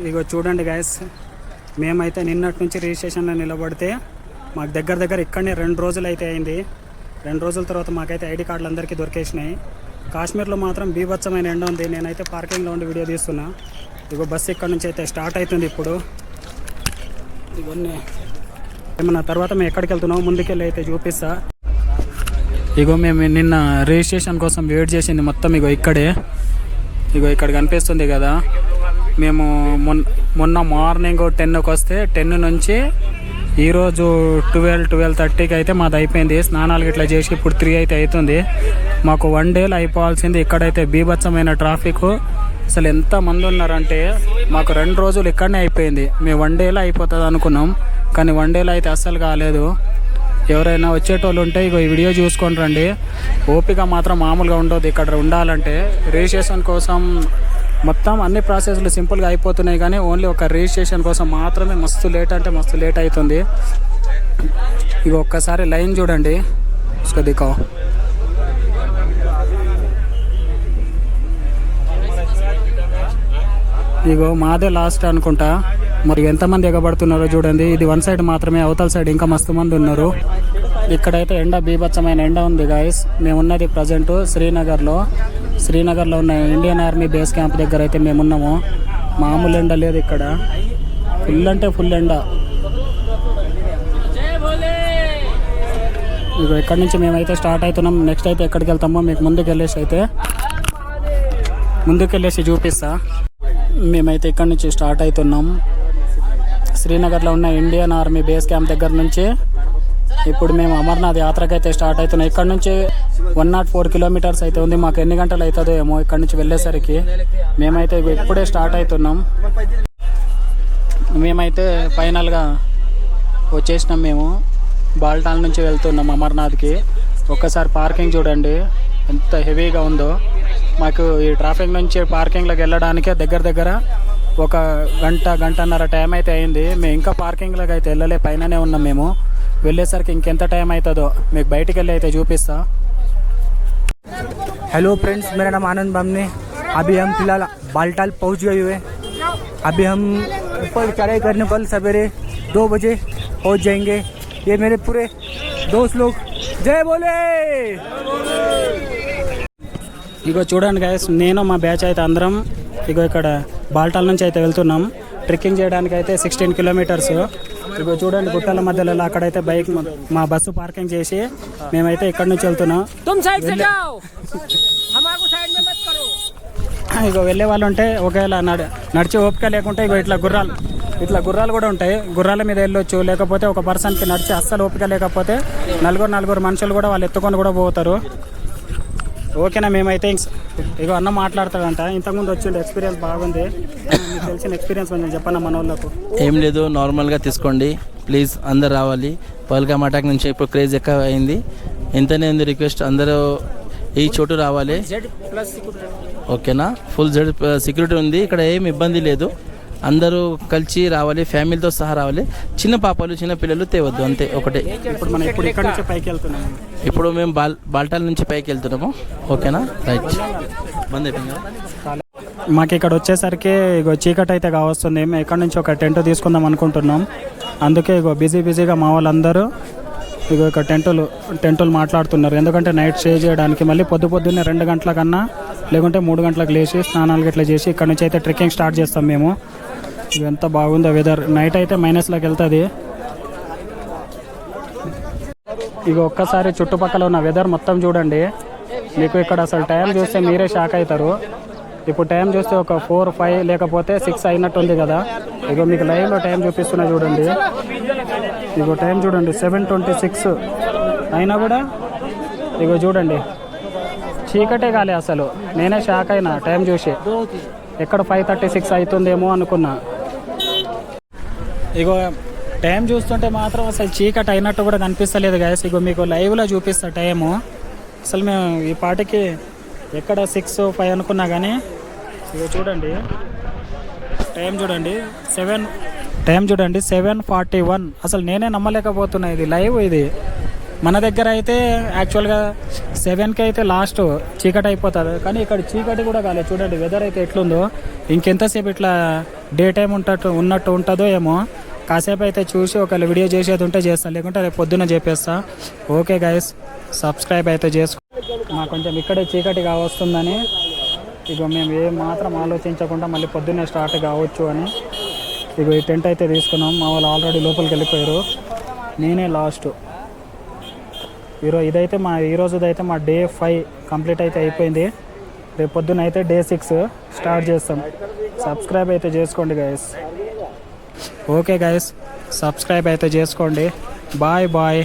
ఇగో చూడండి గాయస్, మేమైతే నిన్నటి నుంచి రిజిస్ట్రేషన్లో నిలబడితే మాకు దగ్గర ఇక్కడనే 2 రోజులు అయితే అయింది. 2 రోజుల తర్వాత మాకైతే ఐడి కార్డులు అందరికీ దొరికేసినాయి. కాశ్మీర్లో మాత్రం బీభత్సమైన ఎండ ఉంది. నేనైతే పార్కింగ్లో ఉండి వీడియో తీస్తున్నా. ఇగో బస్సు ఇక్కడ నుంచి అయితే స్టార్ట్ అవుతుంది. ఇప్పుడు ఇవన్నీ ఏమన్నా తర్వాత మేము ఎక్కడికి వెళ్తున్నామో ముందుకెళ్ళి అయితే చూపిస్తా. ఇగో మేము నిన్న రిజిస్ట్రేషన్ కోసం వెయిట్ చేసింది మొత్తం ఇగో ఇక్కడే. ఇగో ఇక్కడ కనిపిస్తుంది కదా, మేము మొన్న మార్నింగ్ 10కి వస్తే 10 నుంచి ఈరోజు 12:30కి అయితే మాది అయిపోయింది. స్నానాలు ఇట్లా చేసి ఇప్పుడు 3 అయితే అవుతుంది. మాకు 1 డేలో అయిపోవాల్సింది. ఇక్కడైతే బీభత్సమైన ట్రాఫిక్. అసలు ఎంత మంది ఉన్నారంటే మాకు 2 రోజులు ఇక్కడనే అయిపోయింది. మేము 1 డేలో అయిపోతుంది అనుకున్నాం, కానీ 1 డేలో అయితే అస్సలు కాలేదు. ఎవరైనా వచ్చేటోళ్ళు ఉంటే ఇగో ఈ వీడియో చూసుకొని రండి. ఓపిక మాత్రం మామూలుగా ఉండదు ఇక్కడ ఉండాలంటే. రిజిస్ట్రేషన్ కోసం మొత్తం అన్ని ప్రాసెస్లు సింపుల్గా అయిపోతున్నాయి, కానీ ఓన్లీ ఒక రిజిస్ట్రేషన్ కోసం మాత్రమే మస్తు లేట్ అంటే మస్తు లేట్ అవుతుంది. ఇక ఒక్కసారి లైన్ చూడండి. దిక్కో ఇగో మాదే లాస్ట్ అనుకుంటా. మరి ఎంతమంది ఎగబడుతున్నారో చూడండి. ఇది 1 సైడ్ మాత్రమే, అవతల సైడ్ ఇంకా మస్తు మంది ఉన్నారు. ఇక్కడైతే ఎండ బీభత్సమైన ఎండ ఉంది గాయస్. మేమున్నది ప్రజెంట్ శ్రీనగర్లో ఉన్న ఇండియన్ ఆర్మీ బేస్ క్యాంప్ దగ్గర అయితే మేమున్నాము. మామూలు ఎండ లేదు ఇక్కడ, ఫుల్ అంటే ఫుల్ ఎండ. ఇక ఇక్కడ నుంచి మేమైతే స్టార్ట్ అవుతున్నాం. నెక్స్ట్ అయితే ఎక్కడికి వెళ్తామో మీకు ముందుకెళ్ళేసి చూపిస్తా. మేమైతే ఇక్కడ నుంచి స్టార్ట్ అవుతున్నాం. శ్రీనగర్లో ఉన్న ఇండియన్ ఆర్మీ బేస్ క్యాంప్ దగ్గర నుంచి ఇప్పుడు మేము అమర్నాథ్ యాత్రకి అయితే స్టార్ట్ అవుతున్నాం. ఇక్కడ నుంచి 104 కిలోమీటర్స్ అయితే ఉంది. మాకు ఎన్ని గంటలు అవుతుందో ఏమో ఇక్కడ నుంచి వెళ్ళేసరికి. మేమైతే ఇప్పుడే స్టార్ట్ అవుతున్నాం. మేమైతే ఫైనల్గా వచ్చేసినాం. మేము బాల్టాల్ నుంచి వెళ్తున్నాం అమర్నాథ్కి. ఒక్కసారి పార్కింగ్ చూడండి ఎంత హెవీగా ఉందో. మాకు ఈ ట్రాఫిక్ నుంచి పార్కింగ్లోకి వెళ్ళడానికే దగ్గర ఒక గంటన్నర టైం అయితే అయింది. మేము ఇంకా పార్కింగ్లోకి అయితే వెళ్ళలే, పైననే ఉన్నాం. మేము వెళ్ళేసరికి ఇంకెంత టైం అవుతుందో మీకు బయటికి వెళ్ళి అయితే చూపిస్తా. हेलो फ्रेंड्स, मेरा नाम आनंद बामने। अभी हम फिलहाल बालटाल पहुंच गए हुए। अभी हम ऊपर चढ़ाई करने कल सवेरे 2 बजे पहुंच जाएंगे। ये मेरे पूरे दोस्त लोग जय बोले। ఇగో చూడండి గైస్, నేను మా బ్యాచ్ అయితే అందరం ఇగో ఇక్కడ బాల్టాల్ నుంచి అయితే వెళ్తున్నాం. ట్రెక్కింగ్ చేయడానికి అయితే 16 కిలోమీటర్స్. ఇగో చూడండి గుట్టల మధ్యలో అక్కడైతే బైక్ మా బస్సు పార్కింగ్ చేసి మేమైతే ఇక్కడ నుంచి వెళ్తున్నాం. ఇగో వెళ్ళే వాళ్ళు ఉంటే ఒకవేళ నడిచి ఓపిక లేకుంటే ఇగో ఇట్లా గుర్రాలు కూడా ఉంటాయి. గుర్రాల మీద వెళ్ళొచ్చు. లేకపోతే ఒక పర్సన్కి నడిచి అస్సలు ఓపిక లేకపోతే నలుగురు మనుషులు కూడా వాళ్ళు ఎత్తుకొని కూడా పోతారు. ఓకేనా? మేమైతే ఇగో అన్న మాట్లాడతాడంట. ఇంతకుముందు వచ్చిండే ఎక్స్పీరియన్స్ బాగుంది. మీకు తెలిసిన ఎక్స్పీరియన్స్ కొంచెం చెప్పండి మన వాళ్ళకు. ఏం లేదు, నార్మల్గా తీసుకోండి ప్లీజ్. అందరు రావాలి. పహల్గామ్ అటాక్ నుంచి ఇప్పుడు క్రేజ్ ఎక్కువ అయింది. ఇంతనే ఉంది రిక్వెస్ట్, అందరూ ఈ చోటు రావాలి. ఓకేనా? ఫుల్ జెడ్ సెక్యూరిటీ ఉంది ఇక్కడ, ఏం ఇబ్బంది లేదు. అందరూ కలిసి రావాలి, ఫ్యామిలీతో సహా రావాలి. చిన్న పాపలు చిన్న పిల్లలు తేవద్దు, అంతే ఒకటే. ఇప్పుడు మనం ఇక్కడ నుంచి పైకి వెళ్తున్నాము. ఇప్పుడు మేము బాల్టాల్ నుంచి పైకి వెళ్తున్నాము. ఓకేనా? రైట్. బంద్ అయిపోయింది. మాకు ఇక్కడ వచ్చేసరికి ఇగో చీకటి అయితే కావస్తుంది. మేము ఇక్కడ నుంచి ఒక టెంట్ తీసుకుందాం అనుకుంటున్నాం. అందుకే ఇగో బిజీగా మా వాళ్ళందరూ ఇగో ఇక్కడ టెంటులు మాట్లాడుతున్నారు. ఎందుకంటే నైట్ స్టే చేయడానికి మళ్ళీ పొద్దున్నే 2 గంటల కన్నా లేకుంటే 3 గంటలకు లేచి స్నానాలు ఇట్లా చేసి ఇక్కడ నుంచి అయితే ట్రెక్కింగ్ స్టార్ట్ చేస్తాం మేము. ఇది ఎంత బాగుందో వెదర్. నైట్ అయితే మైనస్లోకి వెళ్తుంది. ఇక ఒక్కసారి చుట్టుపక్కల ఉన్న వెదర్ మొత్తం చూడండి. మీకు ఇక్కడ అసలు టైం చూస్తే మీరే షాక్ అవుతారు. ఇప్పుడు టైం చూస్తే ఒక 4, 5 లేకపోతే 6 అయినట్టు ఉంది కదా. ఇగో మీకు లైవ్లో టైం చూపిస్తున్నా చూడండి. ఇగో టైం చూడండి 7:26 అయినా కూడా ఇగో చూడండి చీకటే కాలే అసలు. నేనే షాక్ అయినా టైం చూసి. ఎక్కడ 5:36 అవుతుందేమో అనుకున్నా. ఇగో టైం చూస్తుంటే మాత్రం అసలు చీకటి అయినట్టు కూడా కనిపిస్తలేదు గాయస్. ఇగో మీకు లైవ్లో చూపిస్తా టైము. అసలు మేము ఈ పాటికి ఎక్కడ 6, 5 అనుకున్నా కానీ ఇగో చూడండి టైం చూడండి 7:41. అసలు నేనే నమ్మలేకపోతున్నా. ఇది లైవ్ ఇది. మన దగ్గర అయితే యాక్చువల్గా 7కి అయితే లాస్ట్ చీకటి అయిపోతుంది, కానీ ఇక్కడ చీకటి కూడా కాలేదు. చూడండి వెదర్ అయితే ఎట్లుందో, ఇంకెంతసేపు ఇట్లా డే టైం ఉన్నట్టు ఉంటుందో ఏమో. కాసేపు అయితే చూసి ఒకవేళ వీడియో చేసేది ఉంటే చేస్తాను, లేకుంటే రేపు పొద్దున్న చెప్పేస్తా. ఓకే గైస్, సబ్స్క్రైబ్ అయితే చేసుకో. మాకు కొంచెం ఇక్కడే చీకటి కావస్తుందని ఇక మేము ఏం మాత్రం ఆలోచించకుండా మళ్ళీ పొద్దున్నే స్టార్ట్ కావచ్చు అని ఇక ఈ టెంట్ అయితే తీసుకున్నాం. మా వాళ్ళు ఆల్రెడీ లోపలికి వెళ్ళిపోయారు, నేనే లాస్ట్. ఇదైతే ఈ రోజుదైతే మా డే 5 కంప్లీట్ అయితే అయిపోయింది. రేపు పొద్దున్న అయితే డే 6 స్టార్ట్ చేస్తాం. సబ్స్క్రైబ్ అయితే చేసుకోండి గైస్. ఓకే గైస్, సబ్స్క్రైబ్ అయితే చేసుకోండి. Bye bye.